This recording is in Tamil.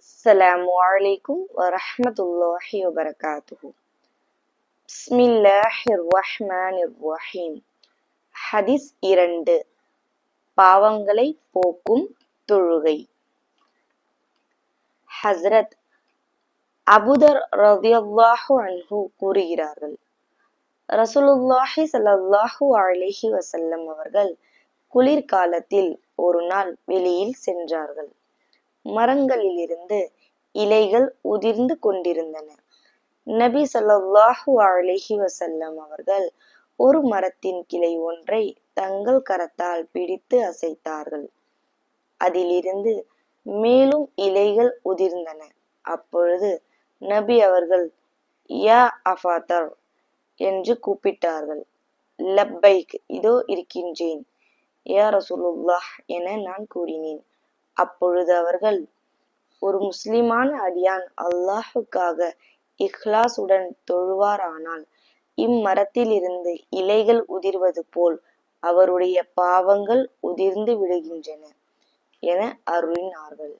அஸ்ஸலாமு அலைக்கும் வரஹ்மத்துல்லாஹி வபரகாத்துஹு. பிஸ்மில்லாஹிர் ரஹ்மானிர் ரஹீம். ஹதீஸ் 2. பாவங்களை போக்கும் தொழுகை. ஹஸ்ரத் அபூதர் ரலியல்லாஹு அன்ஹு கூறுகிறார்கள், ரசூலுல்லாஹி ஸல்லல்லாஹு அலைஹி வஸல்லம் அவர்கள் குளிர்காலத்தில் ஒரு நாள் வெளியில் சென்றார்கள். மரங்களிலிருந்து இலைகள் உதிர்ந்து கொண்டிருந்தன. நபி ஸல்லல்லாஹு அலைஹி வஸல்லம் அவர்கள் ஒரு மரத்தின் கிளை ஒன்றை தங்கள் கரத்தால் பிடித்து அசைத்தார்கள். அதிலிருந்து மேலும் இலைகள் உதிர்ந்தன. அப்பொழுது நபி அவர்கள், யா அஃபாதர் என்று கூப்பிட்டார்கள். லப்பைக், இதோ இருக்கின்றேன் யா ரசூலுல்லாஹ் என நான் கூறினேன். அப்பொழுது அவர்கள், ஒரு முஸ்லிமான அடியான் அல்லாஹுக்காக இஹ்லாசுடன் தொழுவாரானால் இம்மரத்திலிருந்து இலைகள் உதிர்வது போல் அவருடைய பாவங்கள் உதிர்ந்து விடுகின்றன என அருளினார்கள்.